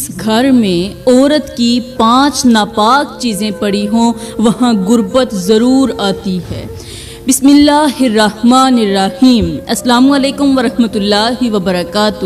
جس گھر میں عورت کی 5 ناپاک چیزیں پڑی ہوں وہاں غربت ضرور آتی ہے۔ بسم اللہ الرحمن الرحیم۔ السلام علیکم ورحمۃ اللہ وبرکاتہ۔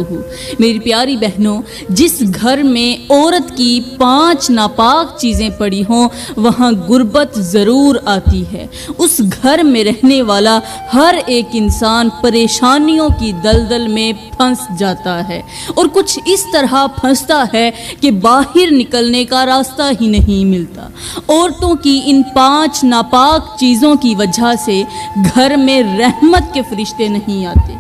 میری پیاری بہنوں، جس گھر میں عورت کی 5 ناپاک چیزیں پڑی ہوں وہاں غربت ضرور آتی ہے۔ اس گھر میں رہنے والا ہر ایک انسان پریشانیوں کی دلدل میں پھنس جاتا ہے، اور کچھ اس طرح پھنستا ہے کہ باہر نکلنے کا راستہ ہی نہیں ملتا۔ عورتوں کی ان 5 ناپاک چیزوں کی وجہ سے گھر میں رحمت کے فرشتے نہیں آتے،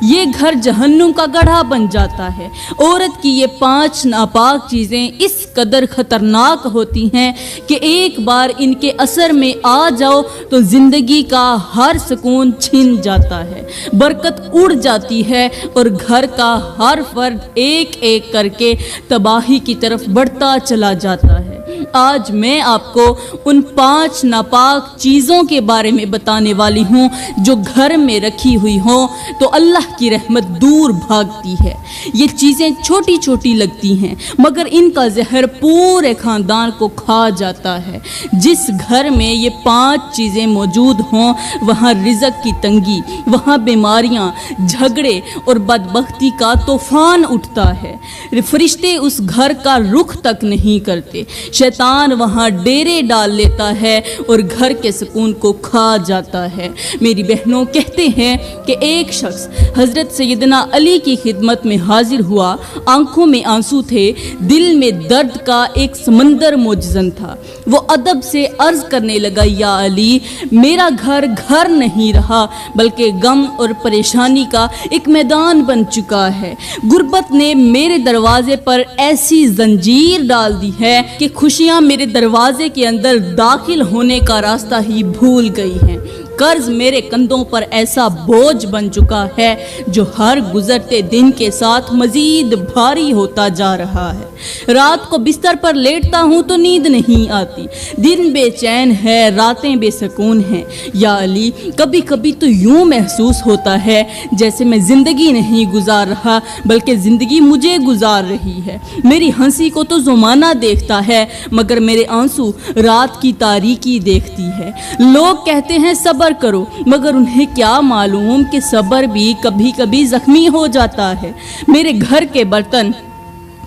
یہ گھر جہنم کا گڑھا بن جاتا ہے۔ عورت کی یہ 5 ناپاک چیزیں اس قدر خطرناک ہوتی ہیں کہ ایک بار ان کے اثر میں آ جاؤ تو زندگی کا ہر سکون چھن جاتا ہے، برکت اڑ جاتی ہے، اور گھر کا ہر فرد ایک ایک کر کے تباہی کی طرف بڑھتا چلا جاتا ہے۔ آج میں آپ کو ان 5 ناپاک چیزوں کے بارے میں بتانے والی ہوں جو گھر میں رکھی ہوئی ہوں تو اللہ کی رحمت دور بھاگتی ہے۔ یہ چیزیں چھوٹی چھوٹی لگتی ہیں مگر ان کا زہر پورے خاندان کو کھا جاتا ہے۔ جس گھر میں یہ 5 چیزیں موجود ہوں وہاں رزق کی تنگی، وہاں بیماریاں، جھگڑے اور بدبختی کا طوفان اٹھتا ہے۔ فرشتے اس گھر کا رخ تک نہیں کرتے، شیطان وہاں ڈیرے ڈال لیتا ہے اور گھر کے سکون کو کھا جاتا ہے۔ میری بہنوں، کہتے ہیں کہ ایک شخص حضرت سیدنا علی کی خدمت میں حاضر ہوا، آنکھوں میں آنسو تھے، دل میں درد کا ایک سمندر موجزن تھا۔ وہ ادب سے عرض کرنے لگا، یا علی، میرا گھر گھر نہیں رہا بلکہ غم اور پریشانی کا ایک میدان بن چکا ہے۔ غربت نے میرے دروازے پر ایسی زنجیر ڈال دی ہے کہ خوشیاں میرے دروازے کے اندر داخل ہونے کا راستہ ہی بھول گئی ہیں۔ قرض میرے کندھوں پر ایسا بوجھ بن چکا ہے جو ہر گزرتے دن کے ساتھ مزید بھاری ہوتا جا رہا ہے۔ رات کو بستر پر لیٹتا ہوں تو نیند نہیں آتی، دن بے چین ہے، راتیں بے سکون ہیں۔ یا علی، کبھی کبھی تو یوں محسوس ہوتا ہے جیسے میں زندگی نہیں گزار رہا بلکہ زندگی مجھے گزار رہی ہے۔ میری ہنسی کو تو زمانہ دیکھتا ہے مگر میرے آنسو رات کی تاریکی دیکھتی ہے۔ لوگ کہتے ہیں صبر کرو، مگر انہیں کیا معلوم کہ صبر بھی کبھی کبھی زخمی ہو جاتا ہے۔ میرے گھر کے برتن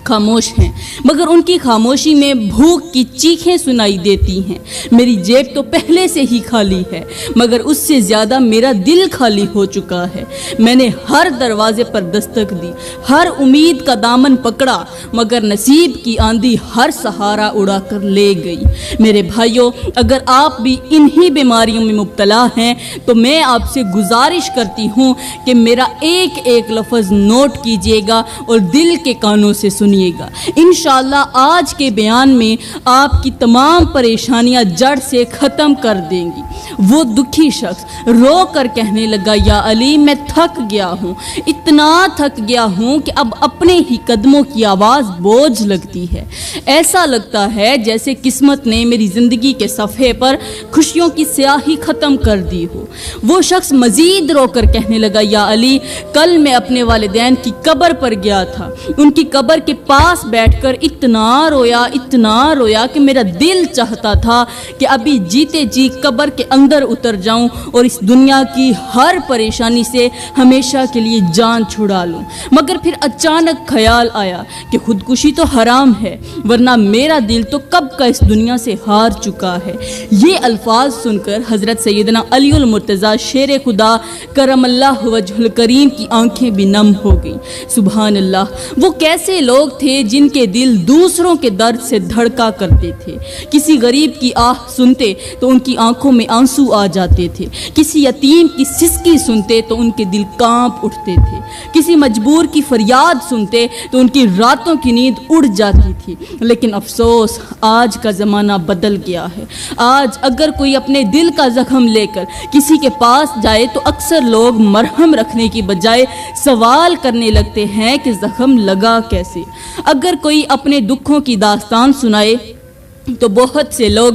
خاموش ہیں مگر ان کی خاموشی میں بھوک کی چیخیں سنائی دیتی ہیں۔ میری جیب تو پہلے سے ہی خالی ہے مگر اس سے زیادہ میرا دل خالی ہو چکا ہے۔ میں نے ہر دروازے پر دستک دی، ہر امید کا دامن پکڑا مگر نصیب کی آندھی ہر سہارا اڑا کر لے گئی۔ میرے بھائیوں، اگر آپ بھی انہی بیماریوں میں مبتلا ہیں تو میں آپ سے گزارش کرتی ہوں کہ میرا ایک ایک لفظ نوٹ کیجیے گا اور دل کے کانوں سے سنیے گا۔ انشاءاللہ آج کے بیان میں آپ کی تمام پریشانیاں جڑ سے ختم کر دیں گی۔ وہ دکھی شخص رو کر کہنے لگا، یا علی، میں تھک گیا ہوں، اتنا تھک گیا ہوں کہ اب اپنے ہی قدموں کی آواز بوجھ لگتی ہے۔ ایسا لگتا ہے جیسے قسمت نے میری زندگی کے صفحے پر خوشیوں کی سیاہی ختم کر دی ہو۔ وہ شخص مزید رو کر کہنے لگا، یا علی، کل میں اپنے والدین کی قبر پر گیا تھا، ان کی قبر کے پاس بیٹھ کر اتنا رویا کہ میرا دل چاہتا تھا کہ ابھی جیتے جی قبر کے اندر اتر جاؤں اور اس دنیا کی ہر پریشانی سے ہمیشہ کے لیے جان چھڑا لوں، مگر پھر اچانک خیال آیا کہ خودکشی تو حرام ہے، ورنہ میرا دل تو کب کا اس دنیا سے ہار چکا ہے۔ یہ الفاظ سن کر حضرت سیدنا علی المرتضیٰ شیر خدا کرم اللہ وجہ الکریم کی آنکھیں بھی نم ہو گئیں۔ سبحان اللہ، وہ کیسے لوگ تھے جن کے دل دوسروں کے درد سے دھڑکا کرتے تھے۔ کسی غریب کی آہ سنتے تو ان کی آنکھوں میں آنسو آ جاتے تھے، کسی یتیم کی سسکی سنتے تو ان کے دل کانپ اٹھتے تھے، کسی مجبور کی فریاد سنتے تو ان کی راتوں کی نیند اڑ جاتی تھی۔ لیکن افسوس، آج کا زمانہ بدل گیا ہے۔ آج اگر کوئی اپنے دل کا زخم لے کر کسی کے پاس جائے تو اکثر لوگ مرہم رکھنے کی بجائے سوال کرنے لگتے ہیں کہ زخم لگا کیسے۔ اگر کوئی اپنے دکھوں کی داستان سنائے تو بہت سے لوگ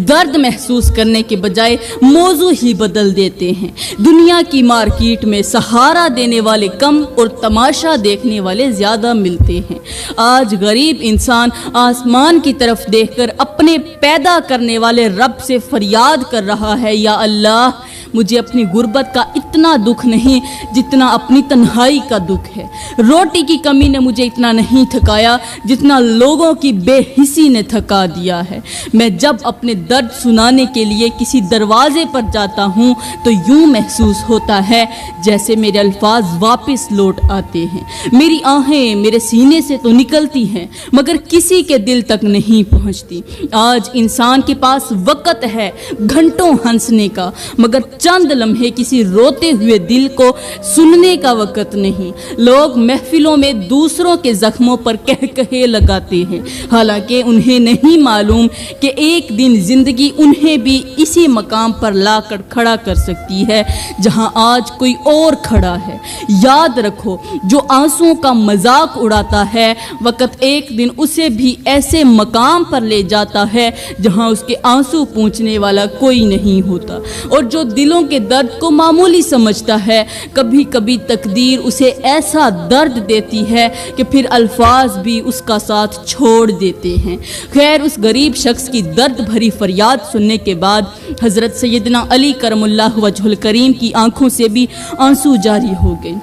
درد محسوس کرنے کے بجائے موضوع ہی بدل دیتے ہیں۔ دنیا کی مارکیٹ میں سہارا دینے والے کم اور تماشا دیکھنے والے زیادہ ملتے ہیں۔ آج غریب انسان آسمان کی طرف دیکھ کر اپنے پیدا کرنے والے رب سے فریاد کر رہا ہے، یا اللہ مجھے اپنی غربت کا اتنا دکھ نہیں جتنا اپنی تنہائی کا دکھ ہے۔ روٹی کی کمی نے مجھے اتنا نہیں تھکایا جتنا لوگوں کی بے حسی نے تھکا دیا ہے۔ میں جب اپنے درد سنانے کے لیے کسی دروازے پر جاتا ہوں تو یوں محسوس ہوتا ہے جیسے میرے الفاظ واپس لوٹ آتے ہیں۔ میری آہیں میرے سینے سے تو نکلتی ہیں مگر کسی کے دل تک نہیں پہنچتی۔ آج انسان کے پاس وقت ہے گھنٹوں ہنسنے کا، مگر چند لمحے کسی روتے ہوئے دل کو سننے کا وقت نہیں۔ لوگ محفلوں میں دوسروں کے زخموں پر کہکہے لگاتے ہیں، حالانکہ انہیں نہیں معلوم کہ ایک دن زندگی انہیں بھی اسی مقام پر لا کر کھڑا کر سکتی ہے جہاں آج کوئی اور کھڑا ہے۔ یاد رکھو، جو آنسوؤں کا مذاق اڑاتا ہے وقت ایک دن اسے بھی ایسے مقام پر لے جاتا ہے جہاں اس کے آنسو پوچھنے والا کوئی نہیں ہوتا، اور جو دلوں کے درد کو معمولی سمجھتا ہے کبھی کبھی تقدیر اسے ایسا درد دیتی ہے کہ پھر الفاظ بھی اس کا ساتھ چھوڑ دیتے ہیں۔ خیر، اس غریب شخص کی درد بھری فریاد سننے کے بعد حضرت سیدنا علی کرم اللہ وجہ الکریم کی آنکھوں سے بھی آنسو جاری ہو گئے۔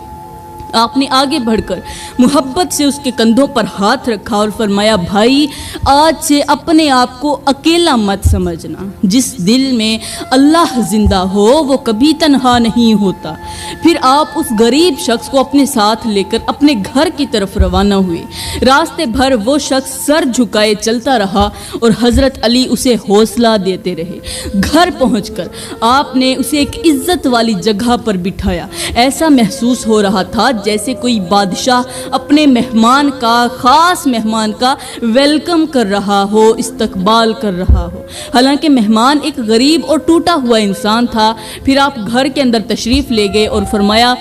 آپ نے آگے بڑھ کر محبت سے اس کے کندھوں پر ہاتھ رکھا اور فرمایا، بھائی آج سے اپنے آپ کو اکیلا مت سمجھنا، جس دل میں اللہ زندہ ہو وہ کبھی تنہا نہیں ہوتا۔ پھر آپ اس غریب شخص کو اپنے ساتھ لے کر اپنے گھر کی طرف روانہ ہوئے۔ راستے بھر وہ شخص سر جھکائے چلتا رہا اور حضرت علی اسے حوصلہ دیتے رہے۔ گھر پہنچ کر آپ نے اسے ایک عزت والی جگہ پر بٹھایا۔ ایسا محسوس ہو رہا تھا جیسے کوئی بادشاہ اپنے خاص مہمان کا ویلکم کر رہا ہو، استقبال کر رہا ہو۔ حالانکہ مہمان ایک غریب اور ٹوٹا ہوا انسان تھا۔ پھر آپ گھر کے اندر تشریف لے گئے اور فرمایا،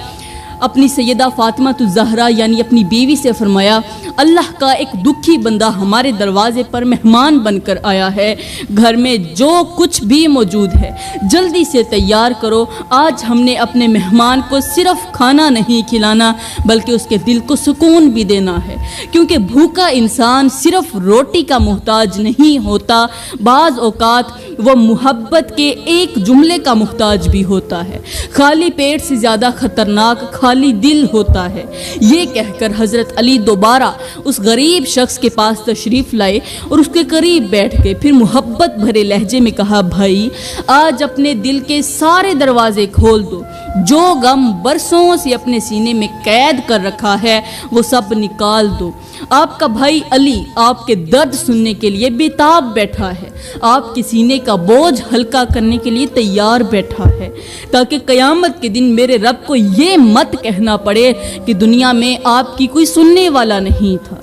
اپنی سیدہ فاطمہ الزہرا یعنی اپنی بیوی سے فرمایا، اللہ کا ایک دکھی بندہ ہمارے دروازے پر مہمان بن کر آیا ہے، گھر میں جو کچھ بھی موجود ہے جلدی سے تیار کرو۔ آج ہم نے اپنے مہمان کو صرف کھانا نہیں کھلانا بلکہ اس کے دل کو سکون بھی دینا ہے، کیونکہ بھوکا انسان صرف روٹی کا محتاج نہیں ہوتا، بعض اوقات وہ محبت کے ایک جملے کا محتاج بھی ہوتا ہے۔ خالی پیٹ سے زیادہ خطرناک خالی دل ہوتا ہے۔ یہ کہہ کر حضرت علی دوبارہ اس غریب شخص کے پاس تشریف لائے اور اس کے قریب بیٹھ گئے۔ پھر محبت بھرے لہجے میں کہا، بھائی آج اپنے دل کے سارے دروازے کھول دو، جو غم برسوں سے اپنے سینے میں قید کر رکھا ہے وہ سب نکال دو۔ آپ کا بھائی علی آپ کے درد سننے کے لیے بےتاب بیٹھا ہے، آپ کے سینے کا بوجھ ہلکا کرنے کے لیے تیار بیٹھا ہے، تاکہ قیامت کے دن میرے رب کو یہ مت کہنا پڑے کہ دنیا میں آپ کی کوئی سننے والا نہیں تھا۔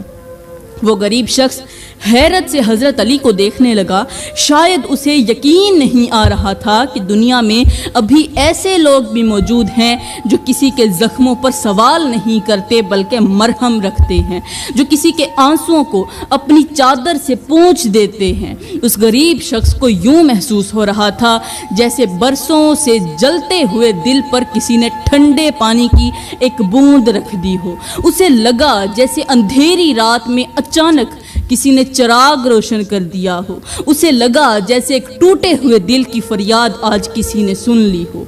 وہ غریب شخص حیرت سے حضرت علی کو دیکھنے لگا۔ شاید اسے یقین نہیں آ رہا تھا کہ دنیا میں ابھی ایسے لوگ بھی موجود ہیں جو کسی کے زخموں پر سوال نہیں کرتے بلکہ مرہم رکھتے ہیں، جو کسی کے آنسوؤں کو اپنی چادر سے پونچھ دیتے ہیں۔ اس غریب شخص کو یوں محسوس ہو رہا تھا جیسے برسوں سے جلتے ہوئے دل پر کسی نے ٹھنڈے پانی کی ایک بوند رکھ دی ہو۔ اسے لگا جیسے اندھیری رات میں اچانک کسی نے چراغ روشن کر دیا ہو۔ اسے لگا جیسے ایک ٹوٹے ہوئے دل کی فریاد آج کسی نے سن لی ہو۔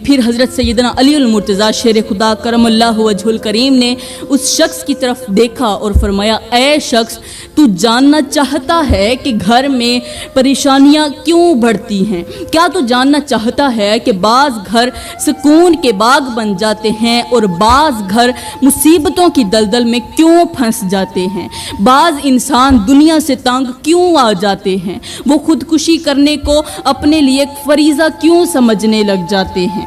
پھر حضرت سیدنا علی المرتضیٰ شیر خدا کرم اللہ وجہ الکریم نے اس شخص کی طرف دیکھا اور فرمایا، اے شخص، تو جاننا چاہتا ہے کہ گھر میں پریشانیاں کیوں بڑھتی ہیں؟ کیا تو جاننا چاہتا ہے کہ بعض گھر سکون کے باغ بن جاتے ہیں اور بعض گھر مصیبتوں کی دلدل میں کیوں پھنس جاتے ہیں؟ بعض انسان دنیا سے تنگ کیوں آ جاتے ہیں؟ وہ خودکشی کرنے کو اپنے لیے ایک فریضہ کیوں سمجھنے لگ جاتے ہیں؟